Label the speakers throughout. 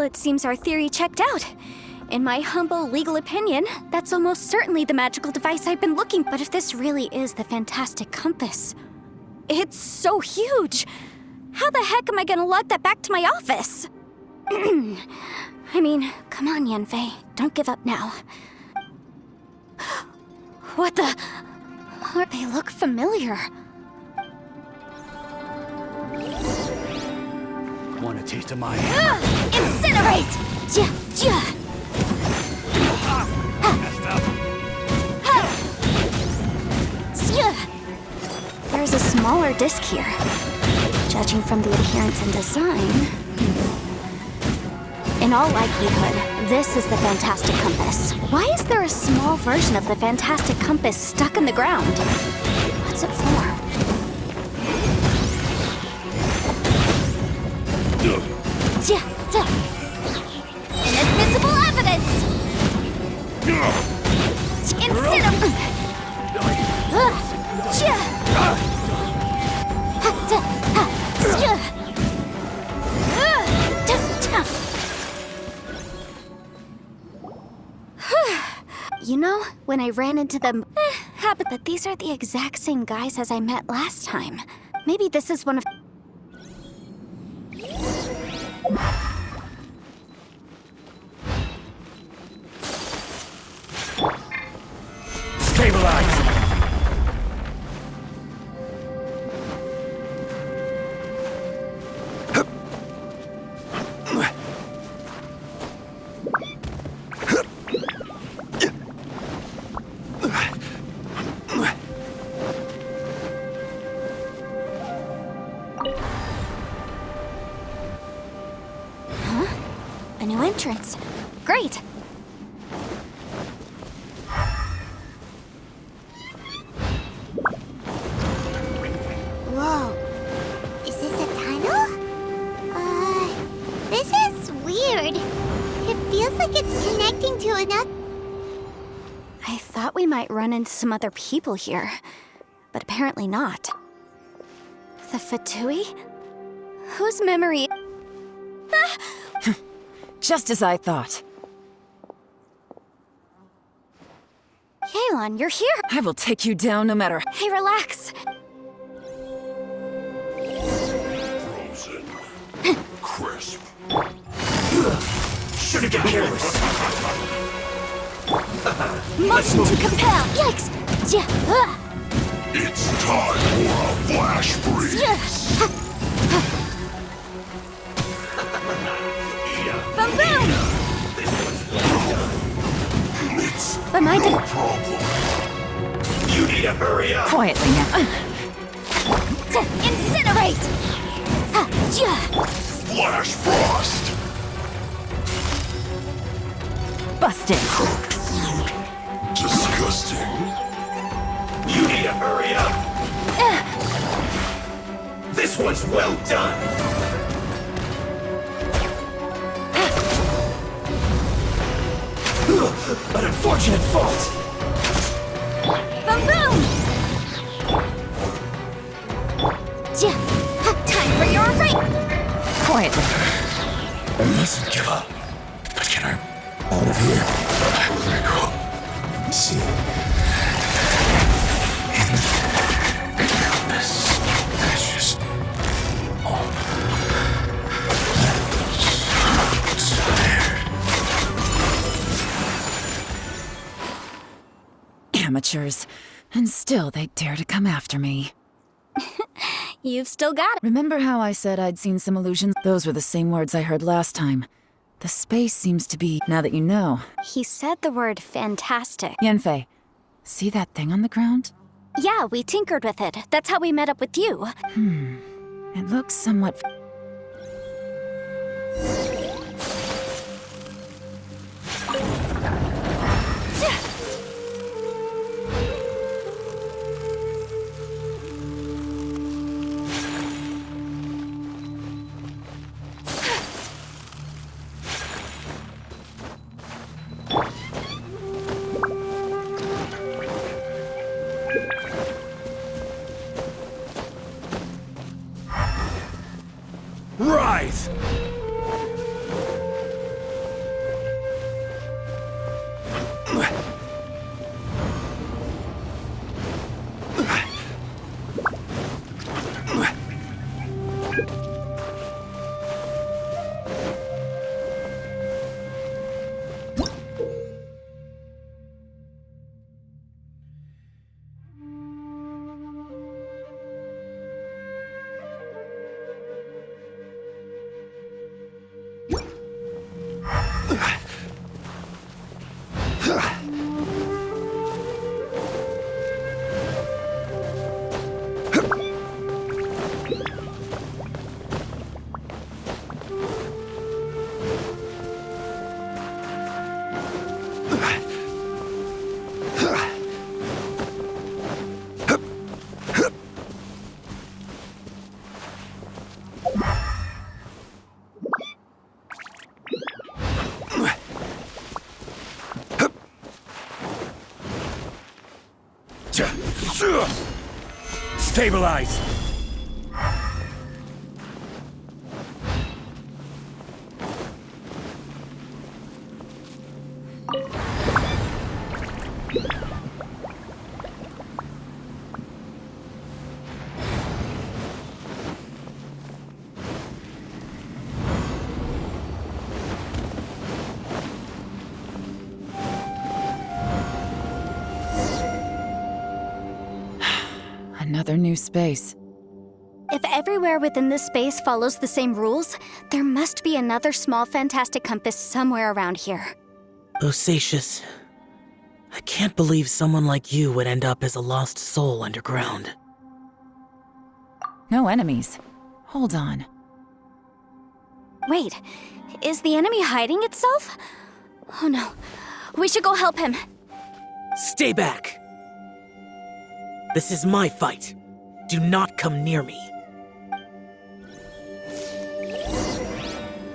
Speaker 1: it seems our theory checked out. In my humble legal opinion, that's almost certainly the magical device I've been looking for. But if this really is the fantastic compass, it's so huge! How the heck am I gonna lug that back to my office? I mean, come on, Yanfei. Don't give up now. What the? They look familiar.
Speaker 2: Want a taste of my
Speaker 1: Incinerate! Yeah, yeah.
Speaker 2: messed up?
Speaker 1: There's a smaller disc here. Judging from the appearance and design... In all likelihood, this is the Fantastic Compass. Why is there a small version of the Fantastic Compass stuck in the ground? What's it for? Inadmissible evidence! You know, when I ran into them, happened that these are the exact same guys as I met last time. Maybe this is one of...
Speaker 2: Stabilize!
Speaker 1: A new entrance. Great!
Speaker 3: Whoa. Is this a tunnel? This is weird. It feels like it's connecting to another...
Speaker 1: I thought we might run into some other people here, but apparently not. The Fatui? Whose memory...
Speaker 4: Just as I thought.
Speaker 1: Yelan, you're here!
Speaker 4: I will take you down no matter...
Speaker 1: Hey, relax!
Speaker 5: Frozen. Crisp.
Speaker 2: Should've got careless.
Speaker 1: Motion to compel! Yikes! Yeah!
Speaker 5: It's time for a flash freeze.
Speaker 1: Boom boom!
Speaker 5: It's
Speaker 1: But mine
Speaker 5: no
Speaker 1: didn't...
Speaker 5: problem.
Speaker 2: You need to hurry up!
Speaker 4: Quietly now.
Speaker 1: Incinerate!
Speaker 5: Flash frost.
Speaker 4: Busted.
Speaker 5: Cooked food. Disgusting.
Speaker 2: You need to hurry up! This one's well done! An unfortunate fault!
Speaker 1: Boom boom! Time for your break!
Speaker 4: Quietly.
Speaker 5: I mustn't give up. But can I out of here? I will go. See. In the compass. Ashes. All.
Speaker 4: Amateurs. And still they dare to come after me.
Speaker 1: You've still got it.
Speaker 4: Remember how I said I'd seen some illusions? Those were the same words I heard last time. The space seems to be... Now that you know.
Speaker 1: He said the word fantastic.
Speaker 4: Yanfei, see that thing on the ground?
Speaker 1: Yeah, we tinkered with it. That's how we met up with you.
Speaker 4: It looks somewhat...
Speaker 2: Rise!
Speaker 5: Stabilize!
Speaker 4: Another new space.
Speaker 1: If everywhere within this space follows the same rules, there must be another small fantastic compass somewhere around here.
Speaker 6: Bosacius, I can't believe someone like you would end up as a lost soul underground.
Speaker 4: No enemies. Hold on.
Speaker 1: Wait, is the enemy hiding itself? Oh no, we should go help him.
Speaker 6: Stay back! This is my fight. Do not come near me.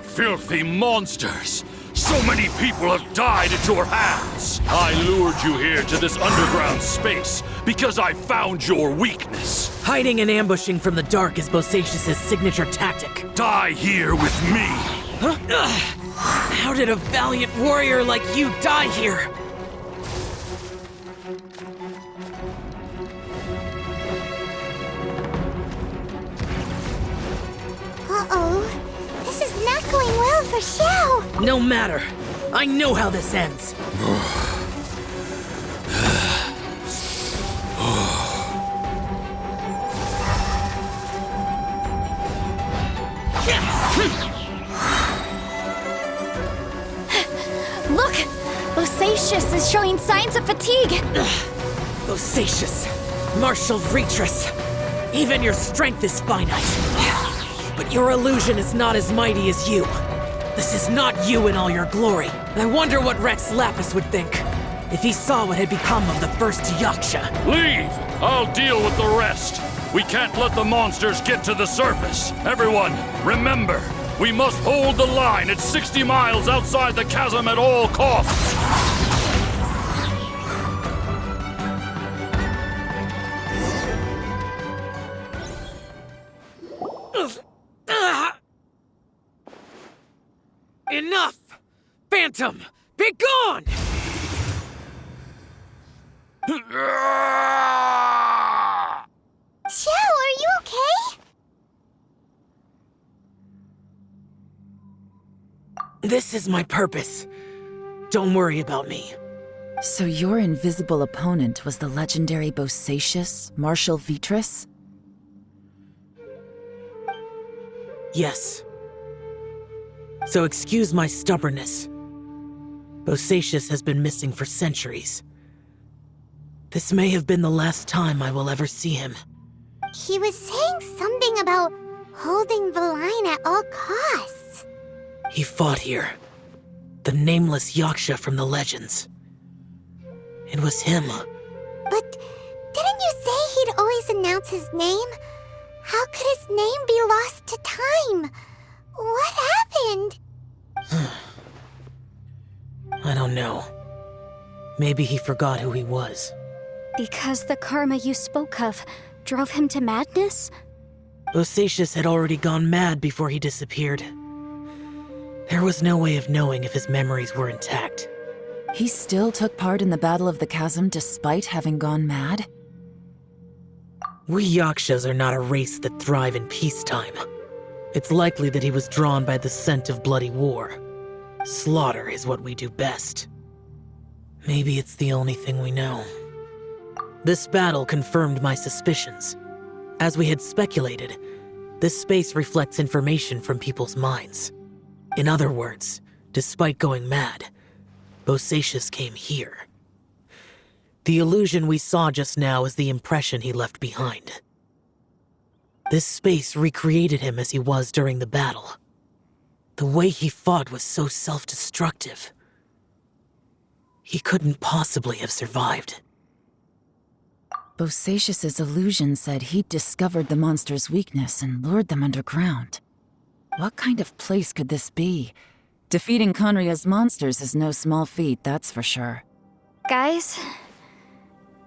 Speaker 7: Filthy monsters! So many people have died at your hands! I lured you here to this underground space because I found your weakness.
Speaker 6: Hiding and ambushing from the dark is Bosacius' signature tactic.
Speaker 7: Die here with me!
Speaker 6: Huh? How did a valiant warrior like you die here?
Speaker 3: Uh-oh. This is not going well for Xiao.
Speaker 6: No matter. I know how this ends.
Speaker 1: Look! Bosacius is showing signs of fatigue!
Speaker 6: Bosacius, martial Retris. Even your strength is finite. But your illusion is not as mighty as you. This is not you in all your glory. I wonder what Rex Lapis would think if he saw what had become of the first Yaksha.
Speaker 7: Leave! I'll deal with the rest. We can't let the monsters get to the surface. Everyone, remember, we must hold the line at 60 miles outside the chasm at all costs.
Speaker 6: Enough! Phantom, be gone!
Speaker 3: Xiao, are you okay?
Speaker 6: This is my purpose. Don't worry about me.
Speaker 4: So your invisible opponent was the legendary Bosacius, Marshal Vitris?
Speaker 6: Yes. So excuse my stubbornness. Bosacius has been missing for centuries. This may have been the last time I will ever see him.
Speaker 3: He was saying something about holding the line at all costs.
Speaker 6: He fought here. The nameless Yaksha from the legends. It was him.
Speaker 3: But didn't you say he'd always announce his name? How could his name be lost to time? What happened?
Speaker 6: I don't know. Maybe he forgot who he was.
Speaker 1: Because the karma you spoke of drove him to madness?
Speaker 6: Bosacius had already gone mad before he disappeared. There was no way of knowing if his memories were intact.
Speaker 4: He still took part in the Battle of the Chasm despite having gone mad?
Speaker 6: We Yakshas are not a race that thrive in peacetime. It's likely that he was drawn by the scent of bloody war. Slaughter is what we do best. Maybe it's the only thing we know. This battle confirmed my suspicions. As we had speculated, this space reflects information from people's minds. In other words, despite going mad, Bosacius came here. The illusion we saw just now is the impression he left behind. This space recreated him as he was during the battle. The way he fought was so self-destructive. He couldn't possibly have survived.
Speaker 4: Bosacius's illusion said he'd discovered the monster's weakness and lured them underground. What kind of place could this be? Defeating Conria's monsters is no small feat, that's for sure.
Speaker 1: Guys,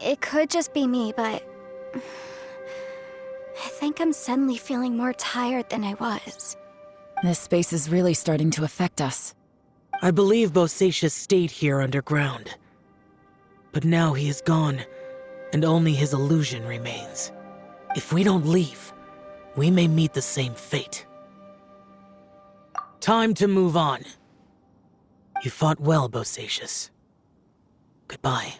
Speaker 1: It could just be me, but I think I'm suddenly feeling more tired than I was.
Speaker 4: This space is really starting to affect us.
Speaker 6: I believe Bosacius stayed here underground. But now he is gone, and only his illusion remains. If we don't leave, we may meet the same fate. Time to move on. You fought well, Bosacius. Goodbye.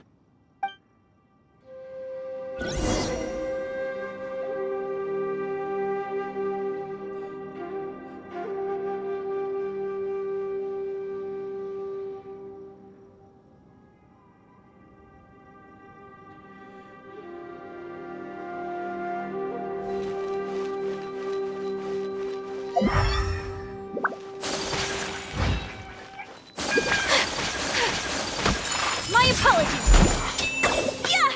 Speaker 1: My apologies! Yeah!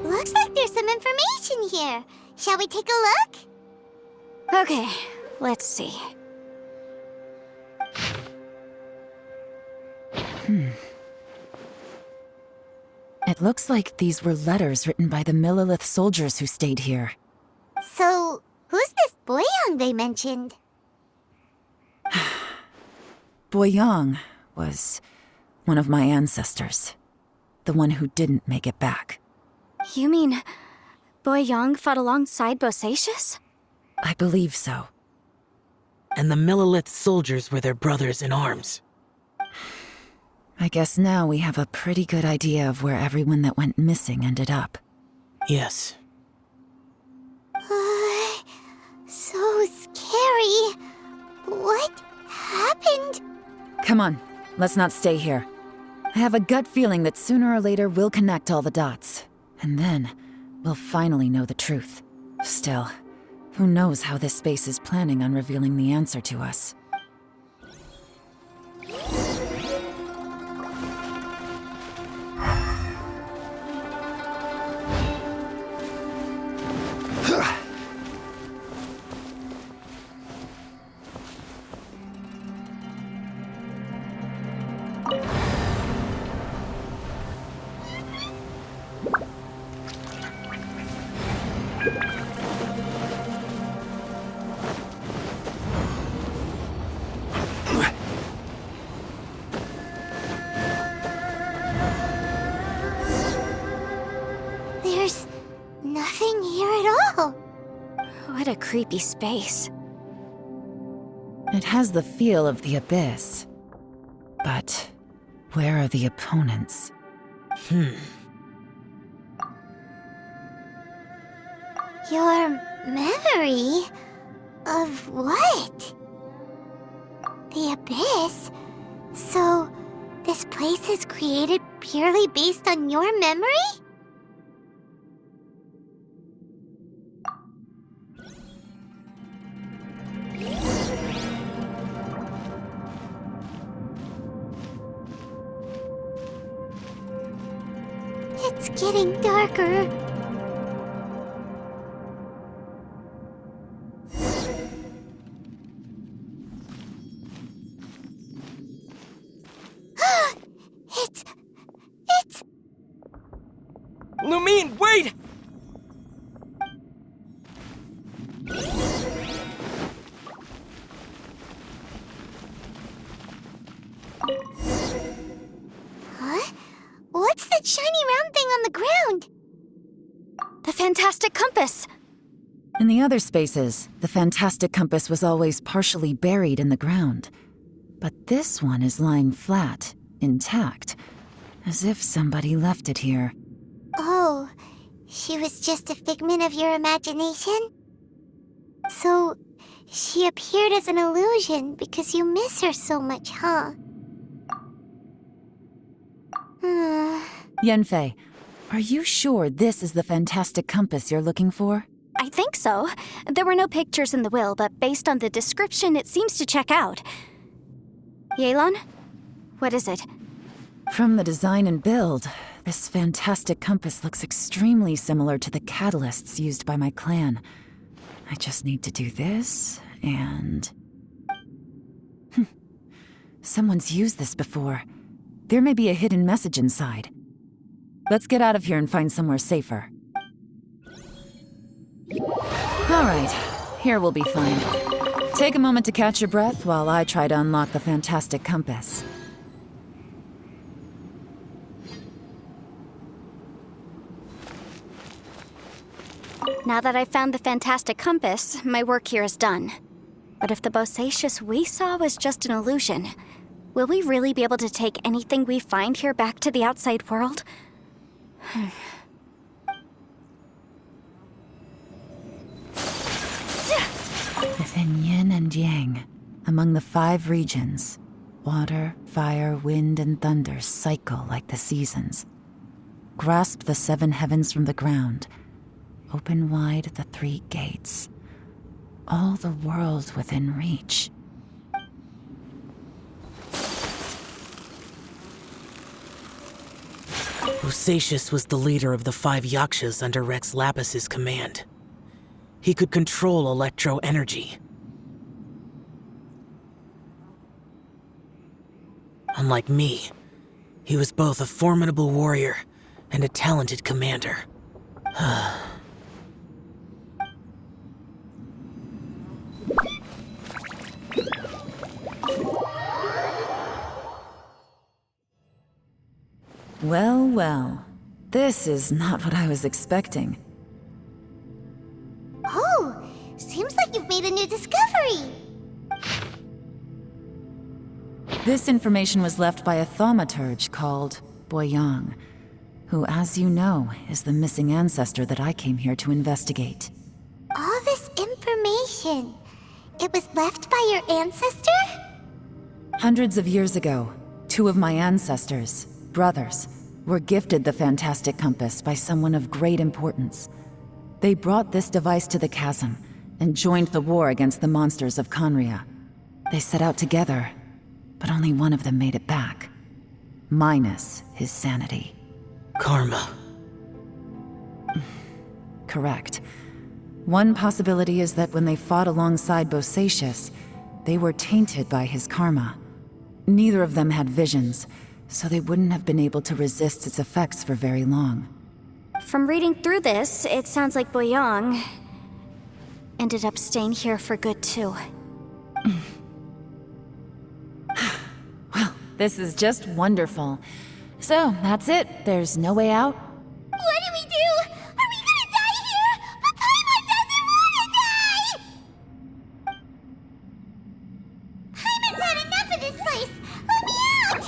Speaker 3: Looks like there's some information here. Shall we take a look?
Speaker 1: Okay, let's see.
Speaker 4: It looks like these were letters written by the Millilith soldiers who stayed here.
Speaker 3: So, who's this Boyang they mentioned?
Speaker 4: Boyang was one of my ancestors. The one who didn't make it back.
Speaker 1: You mean Boyang fought alongside Bosacius?
Speaker 4: I believe so.
Speaker 6: And the Millilith soldiers were their brothers in arms.
Speaker 4: I guess now we have a pretty good idea of where everyone that went missing ended up.
Speaker 6: Yes.
Speaker 3: So scary. What happened?
Speaker 4: Come on, let's not stay here. I have a gut feeling that sooner or later we'll connect all the dots. And then, we'll finally know the truth. Still, who knows how this space is planning on revealing the answer to us.
Speaker 3: There's nothing here at all.
Speaker 1: What a creepy space.
Speaker 4: It has the feel of the abyss. But where are the opponents?
Speaker 3: Your memory? Of what? The abyss? So, this place is created purely based on your memory? It's getting darker. It's...
Speaker 8: Lumine, wait!
Speaker 3: Huh? What's that shiny round thing on the ground?
Speaker 1: The fantastic compass!
Speaker 4: In the other spaces, the fantastic compass was always partially buried in the ground. But this one is lying flat, intact, as if somebody left it here.
Speaker 3: Oh, she was just a figment of your imagination? So, She appeared as an illusion because you miss her so much, huh?
Speaker 4: Yanfei, are you sure this is the fantastic compass you're looking for?
Speaker 1: I think so. There were no pictures in the will, but based on the description, it seems to check out. Yelan? What is it?
Speaker 4: From the design and build, this fantastic compass looks extremely similar to the catalysts used by my clan. I just need to do this, and... Someone's used this before. There may be a hidden message inside. Let's get out of here and find somewhere safer. Alright, here we'll be fine. Take a moment to catch your breath while I try to unlock the fantastic compass.
Speaker 1: Now that I've found the fantastic compass, my work here is done. But if the bosacious we saw was just an illusion, will we really be able to take anything we find here back to the outside world?
Speaker 4: Within yin and yang, among the 5 regions, water, fire, wind, and thunder cycle like the seasons. Grasp the 7 heavens from the ground. Open wide the 3 gates. All the world within reach.
Speaker 6: Bosacious was the leader of the 5 Yakshas under Rex Lapis's command. He could control electro-energy. Unlike me, he was both a formidable warrior and a talented commander.
Speaker 4: Well, well. This is not what I was expecting.
Speaker 3: Oh, seems like you've made a new discovery.
Speaker 4: This information was left by a thaumaturge called Boyang, who, as you know, is the missing ancestor that I came here to investigate.
Speaker 3: All this information, it was left by your ancestor?
Speaker 4: Hundreds of years ago, 2 of my ancestors, brothers, were gifted the fantastic compass by someone of great importance. They brought this device to the chasm and joined the war against the monsters of Conria. They set out together, but only one of them made it back. Minus his sanity.
Speaker 6: Karma.
Speaker 4: Correct. One possibility is that when they fought alongside Bosacious, they were tainted by his karma. Neither of them had visions, so they wouldn't have been able to resist its effects for very long.
Speaker 1: From reading through this, it sounds like Boyang ended up staying here for good too.
Speaker 4: Well, this is just wonderful. So, that's it. There's no way out?
Speaker 3: What do we do? Are we gonna die here? But Paimon doesn't wanna die! Paimon's had enough of this place! Let me out!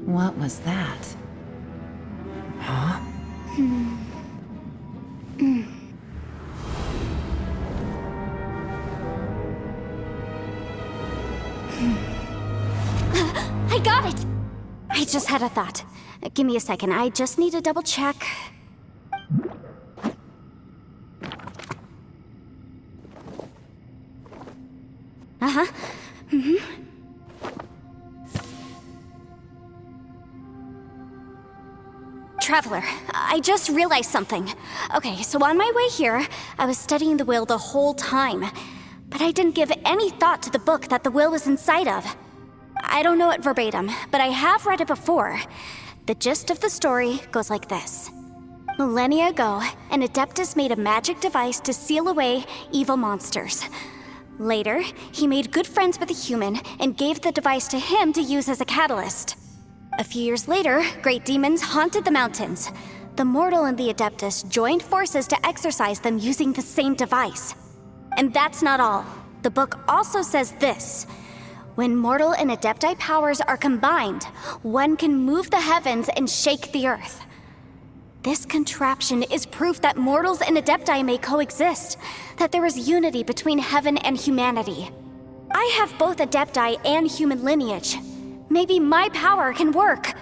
Speaker 4: What was that? Huh?
Speaker 1: I got it! I just had a thought. Give me a second, I just need to double check. Uh-huh. Traveler, I just realized something. Okay, so on my way here, I was studying the will the whole time. But I didn't give any thought to the book that the will was inside of. I don't know it verbatim, but I have read it before. The gist of the story goes like this. Millennia ago, an Adeptus made a magic device to seal away evil monsters. Later, he made good friends with a human and gave the device to him to use as a catalyst. A few years later, great demons haunted the mountains. The mortal and the Adeptus joined forces to exorcise them using the same device. And that's not all. The book also says this. When mortal and adepti powers are combined, one can move the heavens and shake the earth. This contraption is proof that mortals and adepti may coexist, that there is unity between heaven and humanity. I have both adepti and human lineage. Maybe my power can work.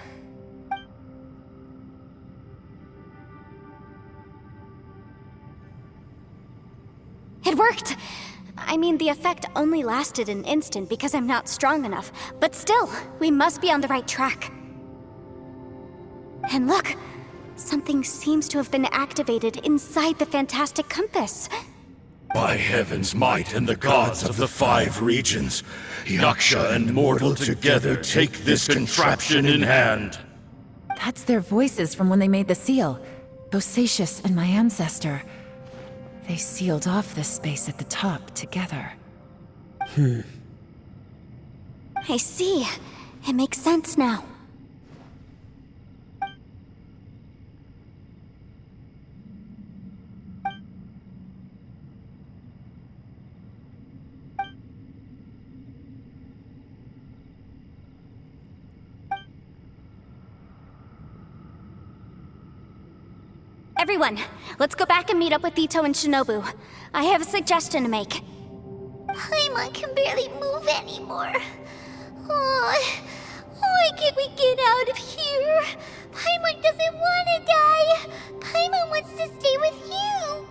Speaker 1: It worked! I mean, the effect only lasted an instant because I'm not strong enough, but still, we must be on the right track. And look, something seems to have been activated inside the fantastic compass.
Speaker 5: By heaven's might and the gods of the 5 regions, Yaksha and mortal together take this contraption in hand.
Speaker 4: That's their voices from when they made the seal. Bosacius and my ancestor. They sealed off this space at the top together.
Speaker 1: I see. It makes sense now. Everyone, let's go back and meet up with Ito and Shinobu. I have a suggestion to make.
Speaker 3: Paimon can barely move anymore. Oh, why can't we get out of here? Paimon doesn't want to die. Paimon wants to stay with you.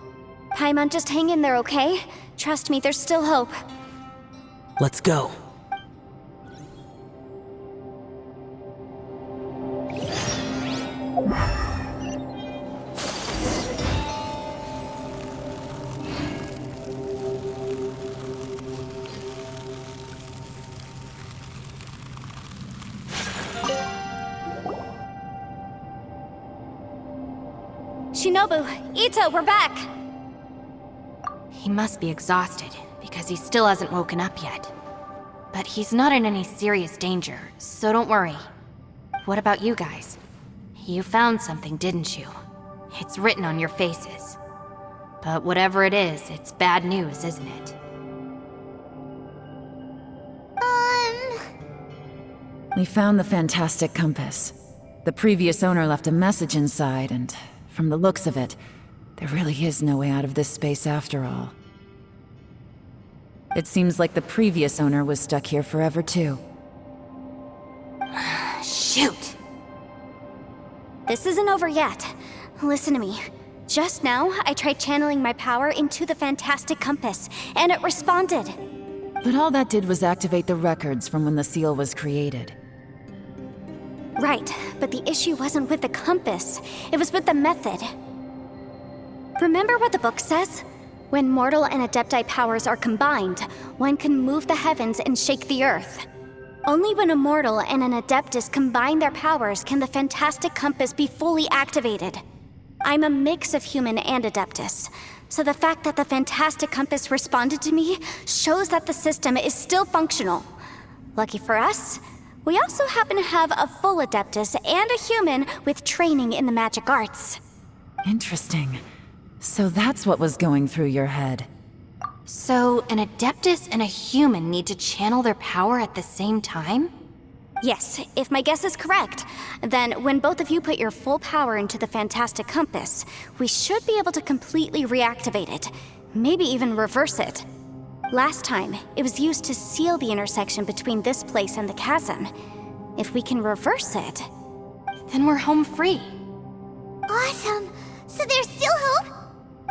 Speaker 1: Paimon, just hang in there, okay? Trust me, there's still hope.
Speaker 6: Let's go.
Speaker 1: Shinobu, Ito, we're back!
Speaker 8: He must be exhausted, because he still hasn't woken up yet. But he's not in any serious danger, so don't worry. What about you guys? You found something, didn't you? It's written on your faces. But whatever it is, it's bad news, isn't it?
Speaker 4: We found the fantastic compass. The previous owner left a message inside, and from the looks of it, there really is no way out of this space after all. It seems like the previous owner was stuck here forever too.
Speaker 8: Shoot!
Speaker 1: This isn't over yet. Listen to me. Just now, I tried channeling my power into the fantastic compass, and it responded.
Speaker 4: But all that did was activate the records from when the seal was created.
Speaker 1: Right, but the issue wasn't with the compass. It was with the method. Remember what the book says? When mortal and adepti powers are combined, one can move the heavens and shake the earth. Only when a mortal and an adeptus combine their powers can the fantastic compass be fully activated. I'm a mix of human and adeptus, so the fact that the fantastic compass responded to me shows that the system is still functional. Lucky for us, we also happen to have a full adeptus and a human with training in the magic arts.
Speaker 4: Interesting. So that's what was going through your head.
Speaker 8: So, an adeptus and a human need to channel their power at the same time?
Speaker 1: Yes, if my guess is correct, then when both of you put your full power into the fantastic compass, we should be able to completely reactivate it, maybe even reverse it. Last time, it was used to seal the intersection between this place and the chasm. If we can reverse it,
Speaker 8: Then we're home free.
Speaker 3: Awesome. So there's still hope?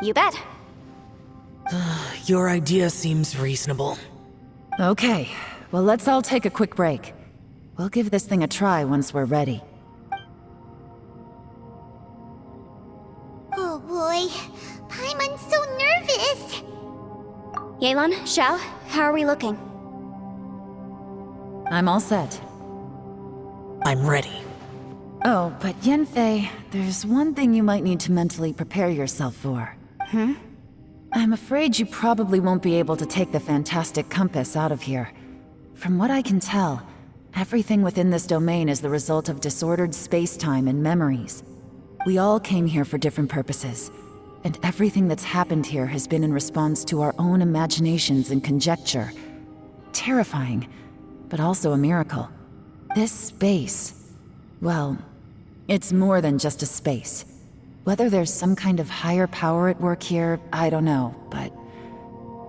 Speaker 1: you bet.
Speaker 6: Your idea seems reasonable.
Speaker 4: Okay, well let's all take a quick break. We'll give this thing a try once we're ready.
Speaker 3: Oh boy. Paimon's so nervous.
Speaker 1: Yelan, Xiao, how are we looking?
Speaker 4: I'm all set.
Speaker 6: I'm ready.
Speaker 4: Oh, but Yanfei, there's one thing you might need to mentally prepare yourself for. I'm afraid you probably won't be able to take the fantastic compass out of here. From what I can tell, everything within this domain is the result of disordered space-time and memories. We all came here for different purposes, and everything that's happened here has been in response to our own imaginations and conjecture. Terrifying, but also a miracle. This space, well, it's more than just a space. Whether there's some kind of higher power at work here, I don't know, but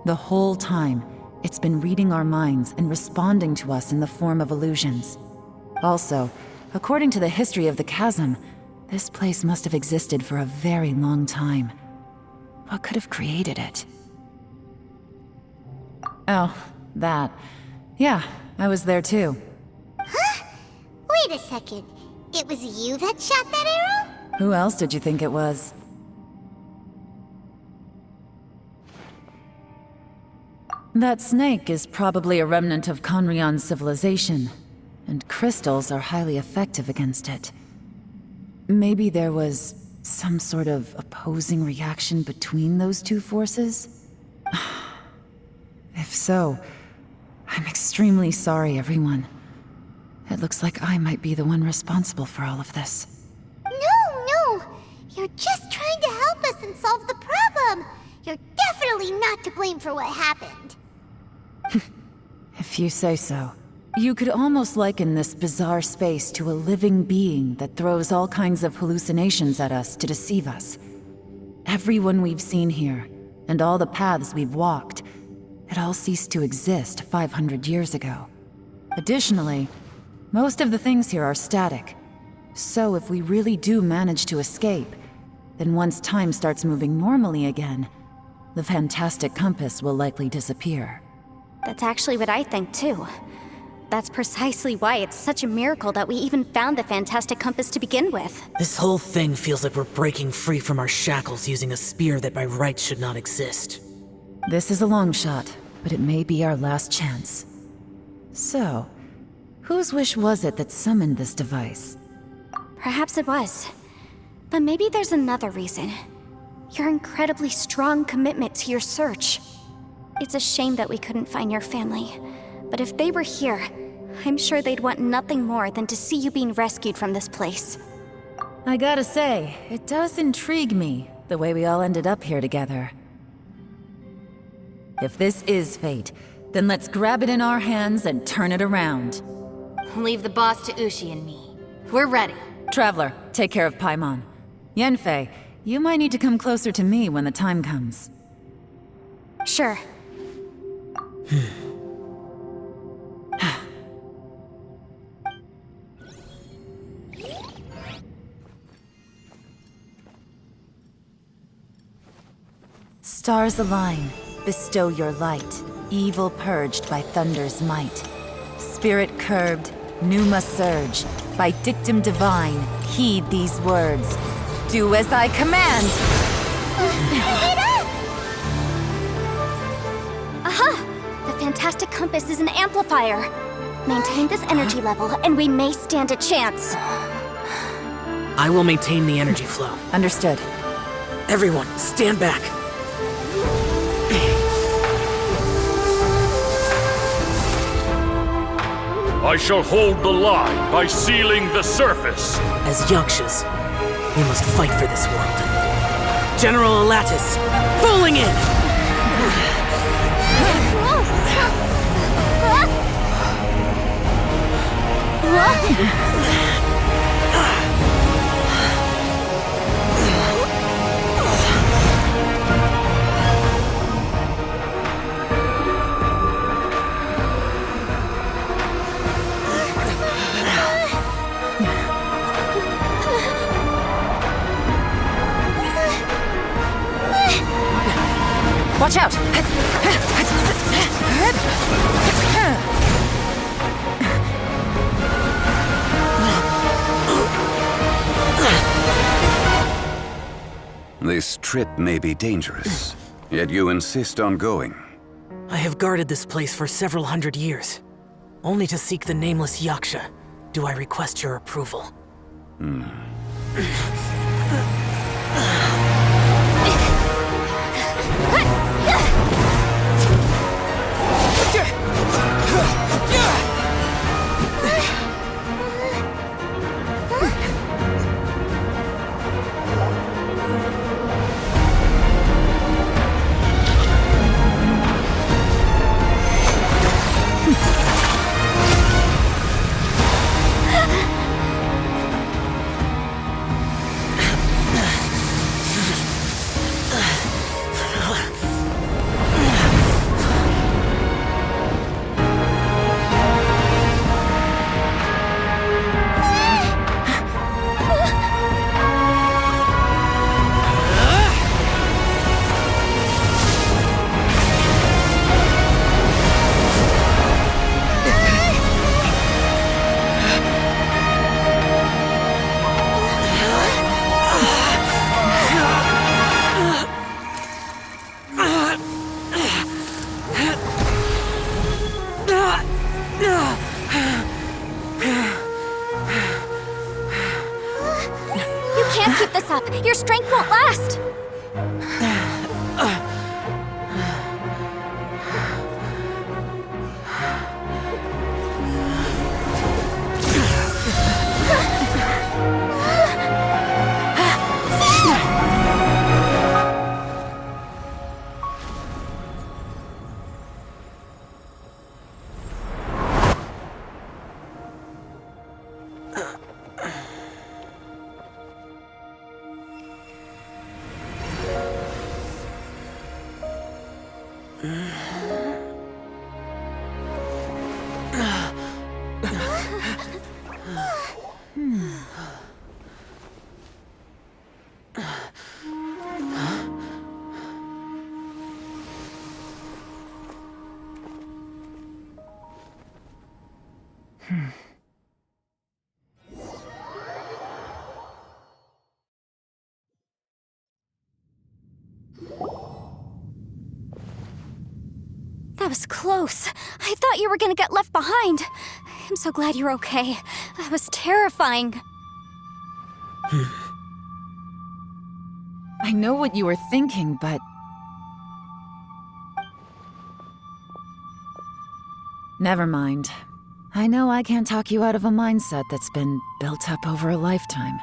Speaker 4: the whole time, it's been reading our minds and responding to us in the form of illusions. Also, according to the history of the chasm, this place must have existed for a very long time. What could have created it? Oh, that. Yeah, I was there too.
Speaker 3: Huh? Wait a second. It was you that shot that arrow?
Speaker 4: Who else did you think it was? That snake is probably a remnant of Conrion's civilization, and crystals are highly effective against it. Maybe there was some sort of opposing reaction between those two forces? If so, I'm extremely sorry, everyone. It looks like I might be the one responsible for all of this.
Speaker 3: No! You're just trying to help us and solve the problem! You're definitely not to blame for what happened.
Speaker 4: If you say so. You could almost liken this bizarre space to a living being that throws all kinds of hallucinations at us to deceive us. Everyone we've seen here, and all the paths we've walked, it all ceased to exist 500 years ago. Additionally, most of the things here are static. So if we really do manage to escape, then once time starts moving normally again, the fantastic compass will likely disappear.
Speaker 1: That's actually what I think too. That's precisely why it's such a miracle that we even found the fantastic compass to begin with.
Speaker 6: This whole thing feels like we're breaking free from our shackles using a spear that by rights should not exist.
Speaker 4: This is a long shot, but it may be our last chance. So, whose wish was it that summoned this device?
Speaker 1: Perhaps it was. But maybe there's another reason. Your incredibly strong commitment to your search. It's a shame that we couldn't find your family. But if they were here, I'm sure they'd want nothing more than to see you being rescued from this place.
Speaker 4: I gotta say, it does intrigue me, the way we all ended up here together. If this is fate, then let's grab it in our hands and turn it around.
Speaker 8: Leave the boss to Ushi and me. We're ready.
Speaker 4: Traveler, take care of Paimon. Yanfei, you might need to come closer to me when the time comes.
Speaker 1: Sure.
Speaker 4: Stars align, bestow your light, evil purged by thunder's might. Spirit curbed, pneuma surge, by dictum divine, heed these words. Do as I command!
Speaker 1: Aha! The fantastic compass is an amplifier. Maintain this energy level, and we may stand a chance.
Speaker 6: I will maintain the energy flow.
Speaker 4: Understood.
Speaker 6: Everyone, stand back.
Speaker 7: I shall hold the line by sealing the surface.
Speaker 6: As Yakshas, we must fight for this world. General Alatus, falling in!
Speaker 4: Watch out!
Speaker 9: This trip may be dangerous, yet you insist on going.
Speaker 6: I have guarded this place for several hundred years. Only to seek the nameless Yaksha do I request your approval.
Speaker 1: can't keep this up. Your strength won't last. That was close. I thought you were gonna get left behind. I'm so glad you're okay. That was terrifying.
Speaker 4: I know what you were thinking, but... Never mind. I know I can't talk you out of a mindset that's been built up over a lifetime.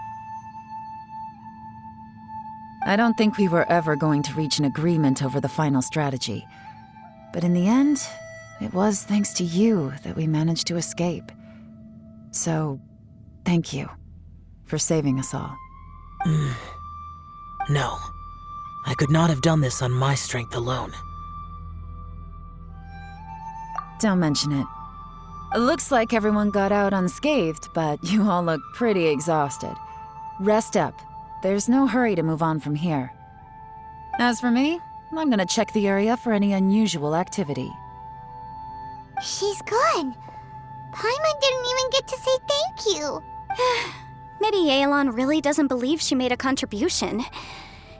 Speaker 4: I don't think we were ever going to reach an agreement over the final strategy. But in the end, it was thanks to you that we managed to escape. So, thank you for saving us all.
Speaker 6: No. I could not have done this on my strength alone.
Speaker 4: Don't mention it. It looks like everyone got out unscathed, but you all look pretty exhausted. Rest up. There's no hurry to move on from here. As for me, I'm gonna check the area for any unusual activity.
Speaker 3: She's gone. Paimon didn't even get to say thank you.
Speaker 1: Maybe Yelan really doesn't believe she made a contribution.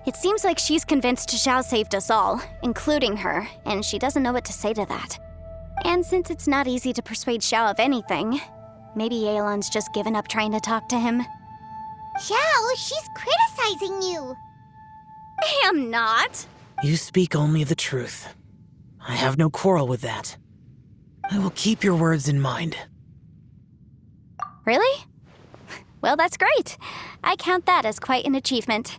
Speaker 1: It seems like she's convinced Zhao saved us all, including her, and she doesn't know what to say to that. And since it's not easy to persuade Zhao of anything, maybe Yelan's just given up trying to talk to him.
Speaker 3: Zhao, she's criticizing you.
Speaker 1: I'm not.
Speaker 6: You speak only the truth. I have no quarrel with that. I will keep your words in mind.
Speaker 1: Really? Well, that's great. I count that as quite an achievement.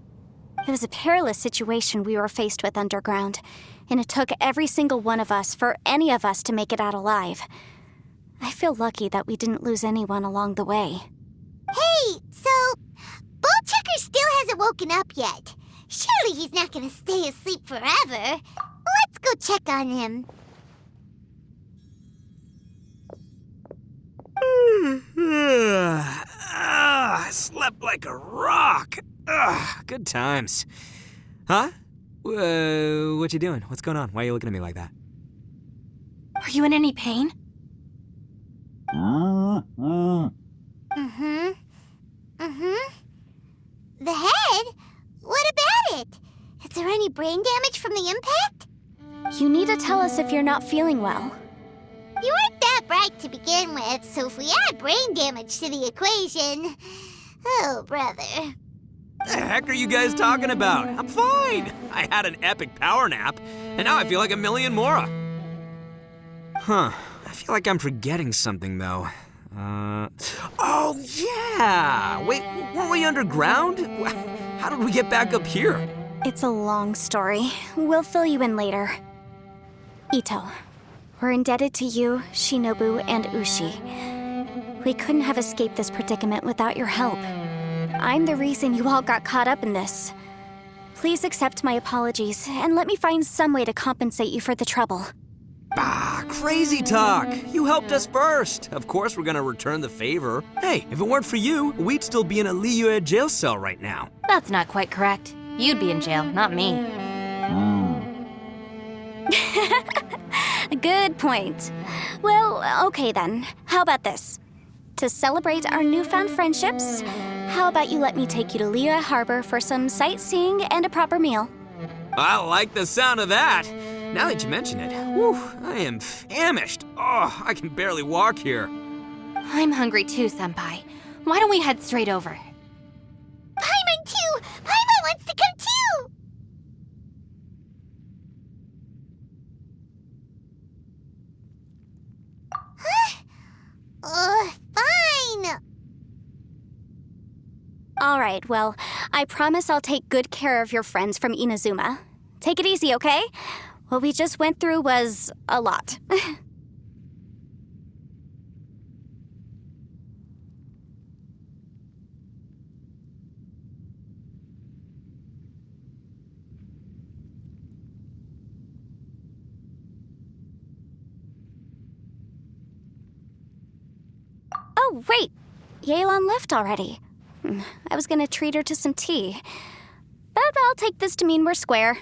Speaker 1: It was a perilous situation we were faced with underground, and it took every single one of us for any of us to make it out alive. I feel lucky that we didn't lose anyone along the way.
Speaker 3: Hey, so Bullchecker still hasn't woken up yet. Surely he's not gonna stay asleep forever. Let's go check on him.
Speaker 10: I slept like a rock. Good times. Huh? What you doing? What's going on? Why are you looking at me like that?
Speaker 8: Are you in any pain?
Speaker 3: The head? What about it? Is there any brain damage from the impact?
Speaker 1: You need to tell us if you're not feeling well.
Speaker 3: You weren't that bright to begin with, so if we add brain damage to the equation... Oh, brother.
Speaker 10: The heck are you guys talking about? I'm fine. I had an epic power nap, and now I feel like a million more. Huh. I feel like I'm forgetting something, though. Oh, yeah! Wait, weren't we underground? How did we get back up here?
Speaker 1: It's a long story. We'll fill you in later. Ito, we're indebted to you, Shinobu, and Ushi. We couldn't have escaped this predicament without your help. I'm the reason you all got caught up in this. Please accept my apologies, and let me find some way to compensate you for the trouble.
Speaker 10: Crazy talk. You helped us first. Of course we're gonna return the favor. Hey, if it weren't for you, we'd still be in a Liyue jail cell right now.
Speaker 8: That's not quite correct. You'd be in jail, not me.
Speaker 1: Good point. Well, okay then. How about this? To celebrate our newfound friendships, how about you let me take you to Liyue Harbor for some sightseeing and a proper meal?
Speaker 10: I like the sound of that. Now that you mention it, whew, I am famished. Oh, I can barely walk here.
Speaker 8: I'm hungry too, Senpai. Why don't we head straight over?
Speaker 3: Paimon too!
Speaker 1: All right, well, I promise I'll take good care of your friends from Inazuma. Take it easy, okay? What we just went through was a lot. Oh, wait! Yelan left already. I was gonna treat her to some tea. But I'll take this to mean we're square.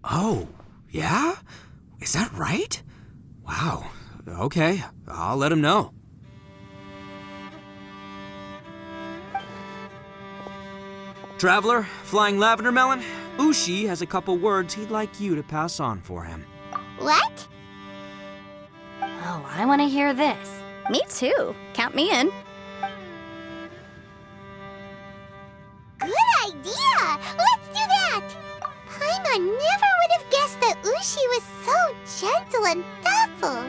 Speaker 10: Oh, yeah? Is that right? Wow. Okay, I'll let him know. Traveler, Flying Lavender Melon, Ushi has a couple words he'd like you to pass on for him.
Speaker 3: What?
Speaker 8: Oh, I want to hear this.
Speaker 1: Me too. Count me in.
Speaker 3: Good idea! Let's do that! Paimon never would have guessed that Ushi was so gentle and thoughtful.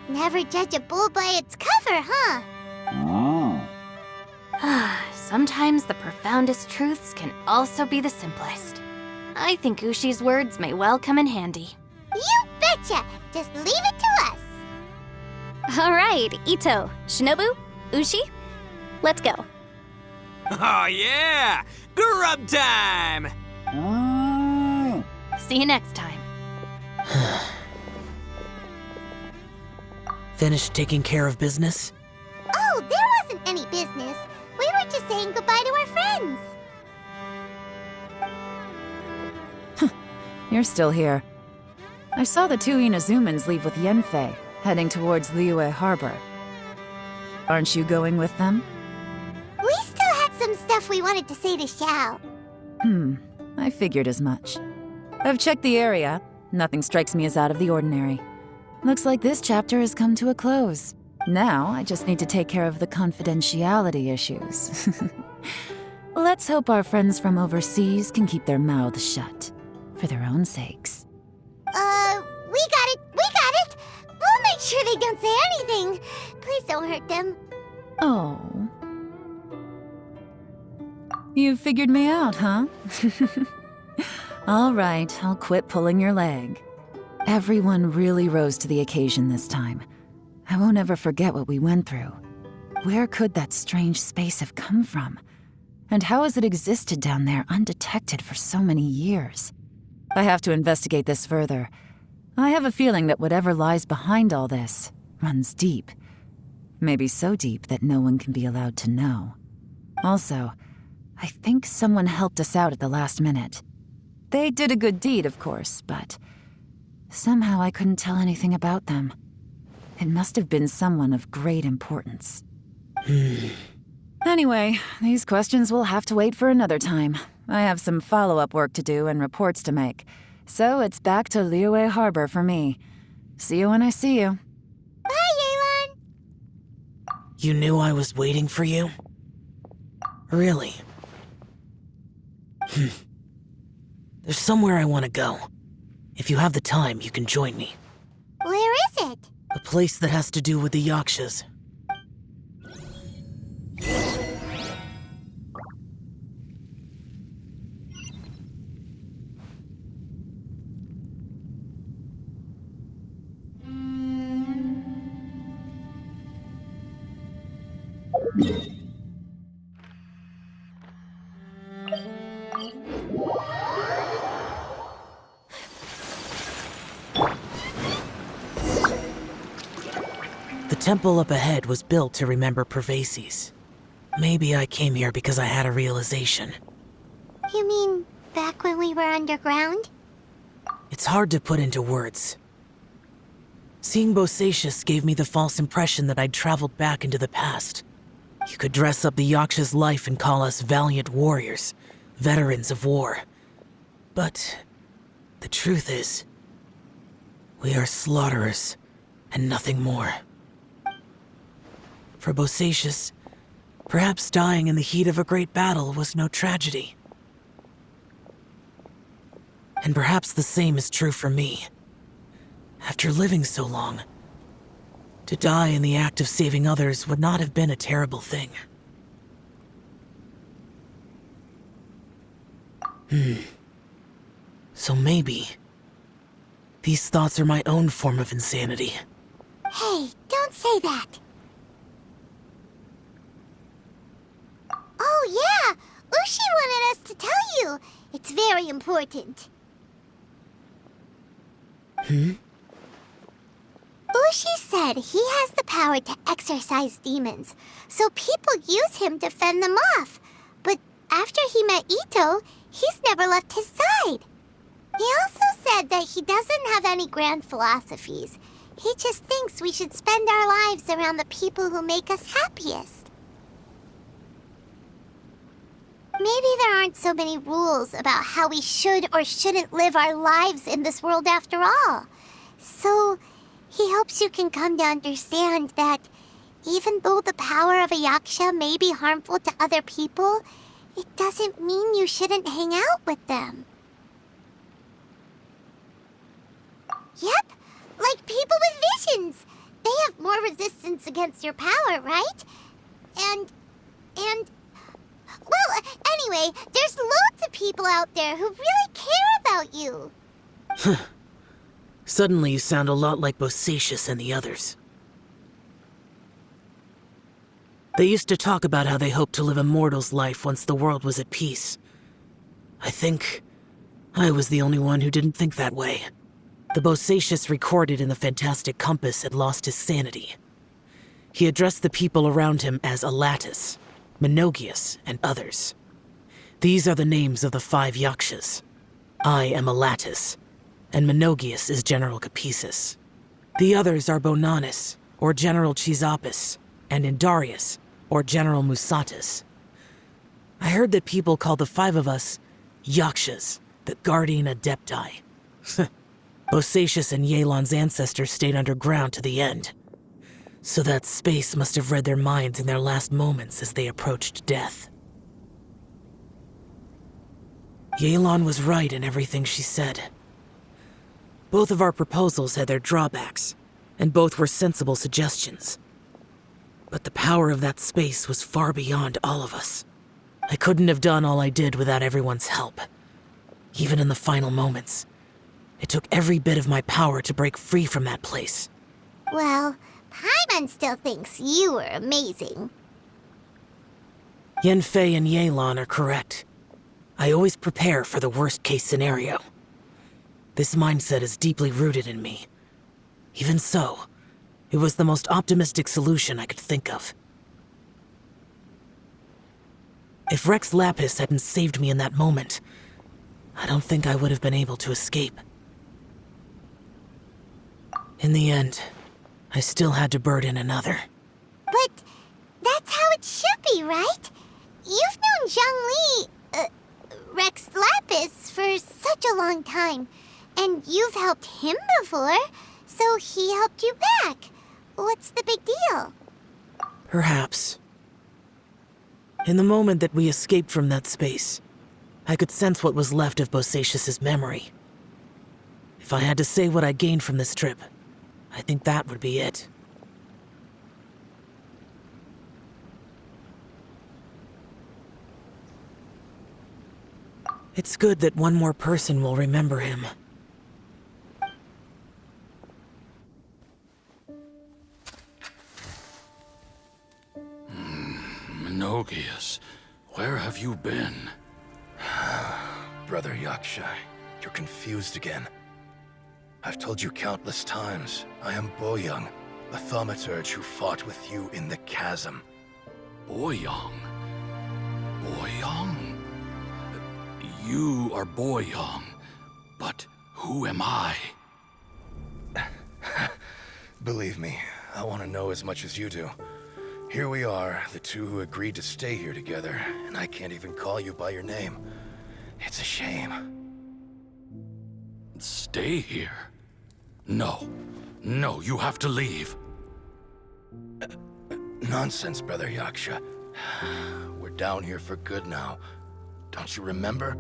Speaker 3: Never judge a bull by its cover, huh?
Speaker 8: Sometimes the profoundest truths can also be the simplest. I think Ushi's words may well come in handy.
Speaker 3: You betcha! Just leave it to us!
Speaker 1: All right, Ito, Shinobu, Ushi, let's go.
Speaker 10: Oh yeah! Grub time!
Speaker 8: See you next time.
Speaker 6: Finished taking care of business?
Speaker 3: Oh, there wasn't any business. We were just saying goodbye to our friends.
Speaker 4: You're still here. I saw the two Inazumans leave with Yanfei, heading towards Liyue Harbor. Aren't you going with them?
Speaker 3: We still had some stuff we wanted to say to Xiao.
Speaker 4: I figured as much. I've checked the area. Nothing strikes me as out of the ordinary. Looks like this chapter has come to a close. Now, I just need to take care of the confidentiality issues. Let's hope our friends from overseas can keep their mouths shut. For their own sakes.
Speaker 3: We got it! We'll make sure they don't say anything. Please don't hurt them.
Speaker 4: Oh. You figured me out, huh? All right, I'll quit pulling your leg. Everyone really rose to the occasion this time. I won't ever forget what we went through. Where could that strange space have come from? And how has it existed down there undetected for so many years? I have to investigate this further. I have a feeling that whatever lies behind all this runs deep. Maybe so deep that no one can be allowed to know. Also, I think someone helped us out at the last minute. They did a good deed, of course, but somehow I couldn't tell anything about them. It must have been someone of great importance. Anyway, these questions will have to wait for another time. I have some follow-up work to do and reports to make. So it's back to Liyue Harbor for me. See you when I see you.
Speaker 3: Bye, Yelan!
Speaker 6: You knew I was waiting for you? Really? There's somewhere I want to go. If you have the time, you can join me.
Speaker 3: Where is it?
Speaker 6: A place that has to do with the Yakshas. The temple up ahead was built to remember Pervases. Maybe I came here because I had a realization.
Speaker 3: You mean back when we were underground?
Speaker 6: It's hard to put into words. Seeing Bosacius gave me the false impression that I'd traveled back into the past. You could dress up the Yaksha's life and call us valiant warriors, veterans of war. But the truth is, we are slaughterers and nothing more. For Bosacius, perhaps dying in the heat of a great battle was no tragedy. And perhaps the same is true for me. After living so long, to die in the act of saving others would not have been a terrible thing. So maybe these thoughts are my own form of insanity.
Speaker 3: Hey, don't say that. Oh yeah, Ushi wanted us to tell you. It's very important. Ushi said he has the power to exorcise demons, so people use him to fend them off. But after he met Ito, he's never left his side. He also said that he doesn't have any grand philosophies. He just thinks we should spend our lives around the people who make us happiest. Maybe there aren't so many rules about how we should or shouldn't live our lives in this world after all. So, he hopes you can come to understand that even though the power of a yaksha may be harmful to other people, it doesn't mean you shouldn't hang out with them. Yep, like people with visions. They have more resistance against your power, right? Well, anyway, there's loads of people out there who really care about you.
Speaker 6: Suddenly you sound a lot like Bosacius and the others. They used to talk about how they hoped to live a mortal's life once the world was at peace. I think I was the only one who didn't think that way. The Bosacius recorded in the Fantastic Compass had lost his sanity. He addressed the people around him as Alatus, Menogius, and others. These are the names of the 5 yakshas. I am Alatus, and Menogius is General Capisis. The others are Bonanis, or General Chisapis, and Indarius, or General Musatus. I heard that people call the 5 of us yakshas, the guardian adepti. Bosacius and Yelan's ancestors stayed underground to the end. So that space must have read their minds in their last moments as they approached death. Yelan was right in everything she said. Both of our proposals had their drawbacks, and both were sensible suggestions. But the power of that space was far beyond all of us. I couldn't have done all I did without everyone's help. Even in the final moments, it took every bit of my power to break free from that place.
Speaker 3: Well, Paimon still thinks you were amazing.
Speaker 6: Yanfei and Yelan are correct. I always prepare for the worst-case scenario. This mindset is deeply rooted in me. Even so, it was the most optimistic solution I could think of. If Rex Lapis hadn't saved me in that moment, I don't think I would have been able to escape. In the end, I still had to burden another.
Speaker 3: But that's how it should be, right? You've known Zhang Li, Rex Lapis, for such a long time. And you've helped him before, so he helped you back. What's the big deal?
Speaker 6: Perhaps. In the moment that we escaped from that space, I could sense what was left of Bosacius's memory. If I had to say what I gained from this trip, I think that would be it. It's good that one more person will remember him.
Speaker 7: Menogius, where have you been?
Speaker 5: Brother Yaksha, you're confused again. I've told you countless times, I am Boyoung, the thaumaturge who fought with you in the chasm.
Speaker 7: Boyoung? Boyoung? You are Boyoung, but who am I?
Speaker 5: Believe me, I want to know as much as you do. Here we are, the two who agreed to stay here together, and I can't even call you by your name. It's a shame.
Speaker 7: Stay here? No. No, you have to leave.
Speaker 5: Nonsense, Brother Yaksha. We're down here for good now. Don't you remember?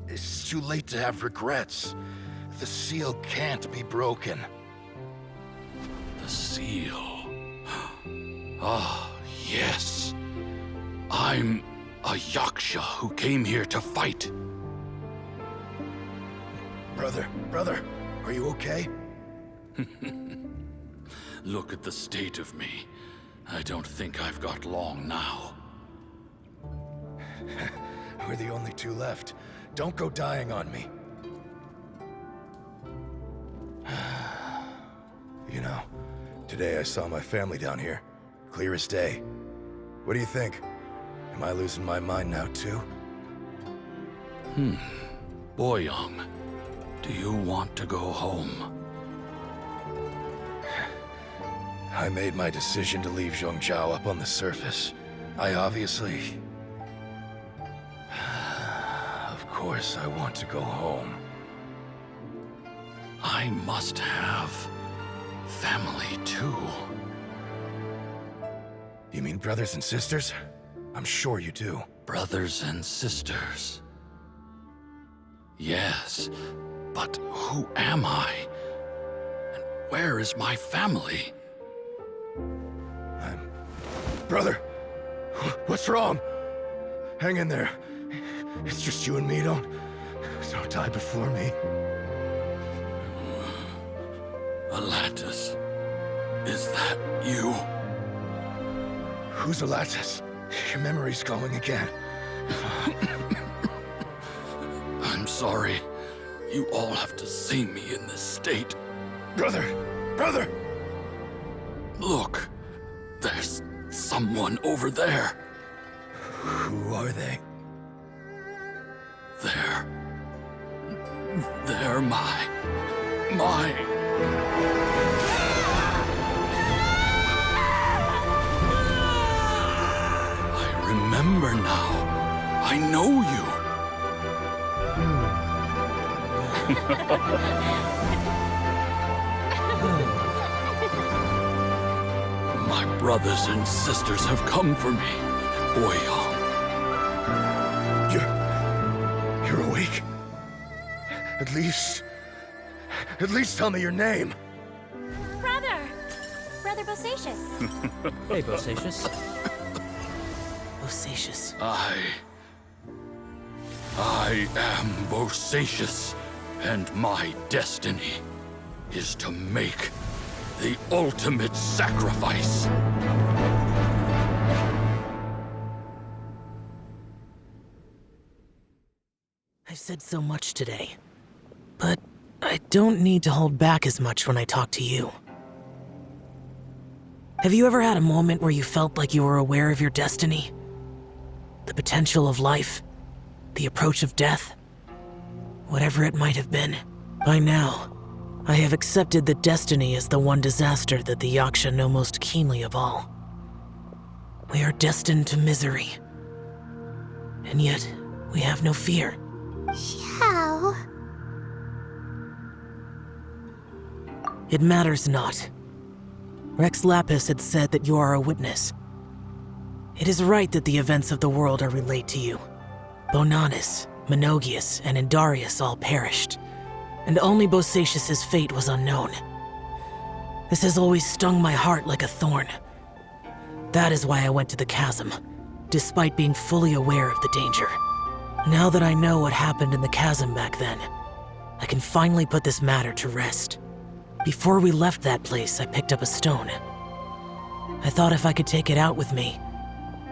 Speaker 5: It's too late to have regrets. The seal can't be broken.
Speaker 7: The seal. Ah, yes. I'm a Yaksha who came here to fight.
Speaker 5: Brother, are you okay?
Speaker 7: Look at the state of me. I don't think I've got long now.
Speaker 5: We're the only two left. Don't go dying on me. You know, today I saw my family down here. Clear as day. What do you think? Am I losing my mind now too?
Speaker 7: Boyoung, do you want to go home?
Speaker 5: I made my decision to leave Zhongzhou up on the surface. I obviously... Of course I want to go home.
Speaker 7: I must have family too.
Speaker 5: You mean brothers and sisters? I'm sure you do.
Speaker 7: Brothers and sisters. Yes, but who am I? And where is my family?
Speaker 5: Brother! What's wrong? Hang in there. It's just you and me, don't die before me.
Speaker 7: Alatus, is that you?
Speaker 5: Who's Alatus? Your memory's going again.
Speaker 7: I'm sorry. You all have to see me in this state.
Speaker 5: Brother!
Speaker 7: Look, there's someone over there.
Speaker 5: Who are they?
Speaker 7: They're my... I remember now. I know you. My brothers and sisters have come for me, Boyoung.
Speaker 5: You're awake? At least tell me your name.
Speaker 3: Brother Bosacious.
Speaker 6: Hey, Bosacious. Bosacious.
Speaker 7: I am Bosacious, and my destiny is to make the ultimate sacrifice.
Speaker 6: I've said so much today, but I don't need to hold back as much when I talk to you. Have you ever had a moment where you felt like you were aware of your destiny? The potential of life? The approach of death? Whatever it might have been. By now, I have accepted that destiny is the one disaster that the Yaksha know most keenly of all. We are destined to misery. And yet, we have no fear.
Speaker 3: How?
Speaker 6: It matters not. Rex Lapis had said that you are a witness. It is right that the events of the world are relayed to you. Bonanis, Menogias, and Indarius all perished, and only Bosacious's fate was unknown. This has always stung my heart like a thorn. That is why I went to the chasm, despite being fully aware of the danger. Now that I know what happened in the chasm back then, I can finally put this matter to rest. Before we left that place, I picked up a stone. I thought if I could take it out with me,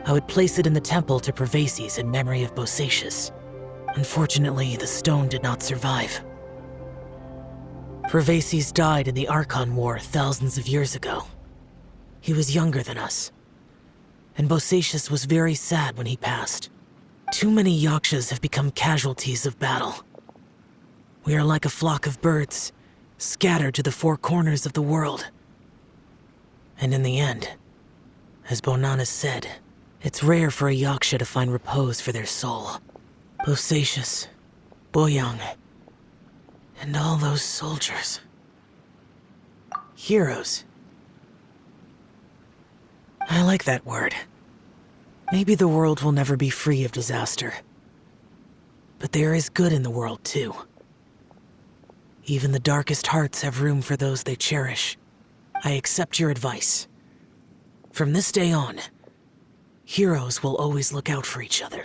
Speaker 6: I would place it in the temple to Pervases in memory of Bosacious. Unfortunately, the stone did not survive. Pervases died in the Archon War thousands of years ago. He was younger than us, and Bosacious was very sad when he passed. Too many Yakshas have become casualties of battle. We are like a flock of birds, scattered to the four corners of the world. And in the end, as Bonanis said, it's rare for a Yaksha to find repose for their soul. Bosacious, Boyoung, and all those soldiers. Heroes. I like that word. Maybe the world will never be free of disaster. But there is good in the world, too. Even the darkest hearts have room for those they cherish. I accept your advice. From this day on, heroes will always look out for each other.